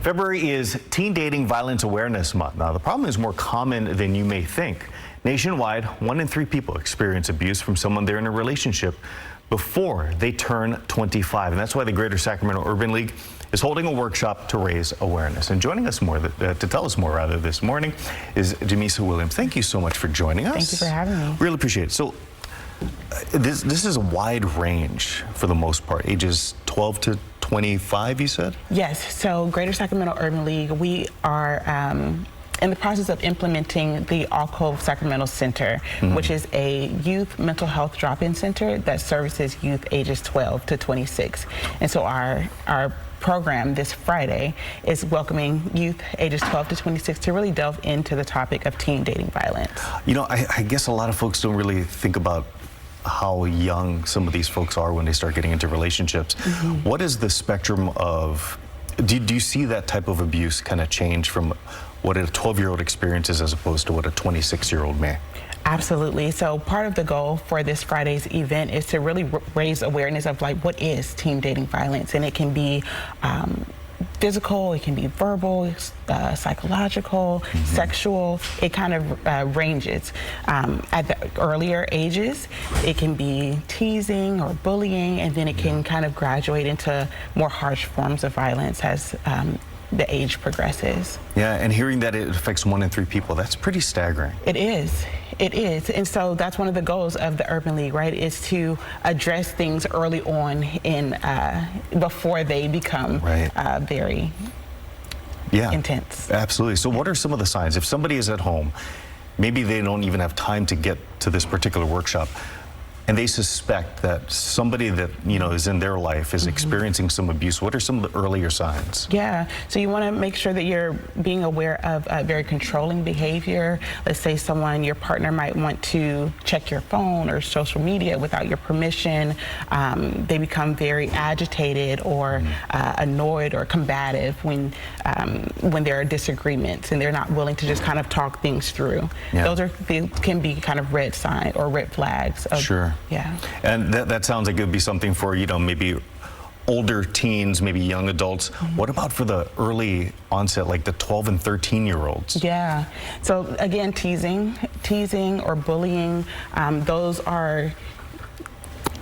February is Teen Dating Violence Awareness Month. Now, the problem is more common than you may think. Nationwide, 1 in 3 people experience abuse from someone they're in a relationship before they turn 25. And that's why the Greater Sacramento Urban League is holding a workshop to raise awareness. And joining us more, to tell us more rather this morning, is Jamisa Williams. Thank you so much for joining us. Thank you for having me. Really appreciate it. So, this is a wide range for the most part, ages 12 to 25, you said? Yes, so Greater Sacramento Urban League, we are in the process of implementing the Alcove Sacramento Center, which is a youth mental health drop-in center that services youth ages 12 to 26. And so our program this Friday is welcoming youth ages 12 to 26 to really delve into the topic of teen dating violence. You know, I guess a lot of folks don't really think about how young some of these folks are when they start getting into relationships. What is the spectrum of, do you see that type of abuse kind of change from what a 12-year-old experiences as opposed to what a 26-year-old may? Absolutely. So part of the goal for this Friday's event is to really raise awareness of like what is teen dating violence, and it can be physical, it can be verbal, psychological, sexual. It kind of ranges. At the earlier ages, it can be teasing or bullying, and then it can kind of graduate into more harsh forms of violence as the age progresses. Yeah, and hearing that it affects 1 in 3 people, that's pretty staggering. It is. It is. And so that's one of the goals of the Urban League, right, is to address things early on in before they become very intense. Absolutely. So what are some of the signs? If somebody is at home, maybe they don't even have time to get to this particular workshop, and they suspect that somebody that, you know, is in their life is experiencing some abuse, what are some of the earlier signs? Yeah, so you want to make sure that you're being aware of very controlling behavior. Let's say your partner might want to check your phone or social media without your permission. They become very agitated or annoyed or combative when there are disagreements and they're not willing to just kind of talk things through. Those can be kind of red signs or red flags. Yeah. And that sounds like it would be something for, you know, maybe older teens, maybe young adults. What about for the early onset, like the 12 and 13-year-olds? Yeah. So again, teasing or bullying, those are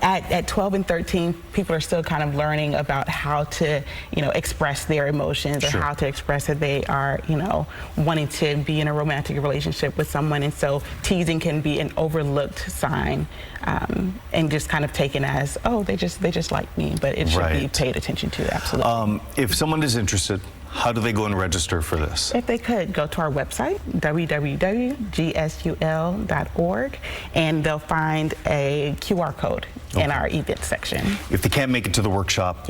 at 12 and 13, people are still kind of learning about how to, you know, express their emotions or how to express that they are, you know, wanting to be in a romantic relationship with someone. And so teasing can be an overlooked sign and just kind of taken as, oh, they just like me, but it should be paid attention to, absolutely. If someone is interested, how do they go and register for this? If they could, go to our website, www.gsul.org, and they'll find a QR code in our event section. If they can't make it to the workshop,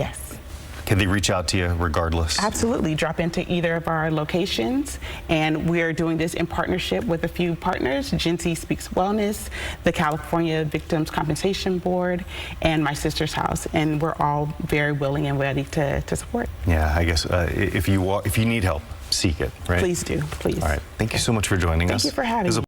can they reach out to you regardless? Absolutely. Drop into either of our locations, and we're doing this in partnership with a few partners, Gen Z Speaks Wellness, the California Victims Compensation Board, and My Sister's House, and we're all very willing and ready to support. Yeah, I guess if you need help, seek it, right? Please do, please. All right. Thank you so much for joining us. Thank you for having me.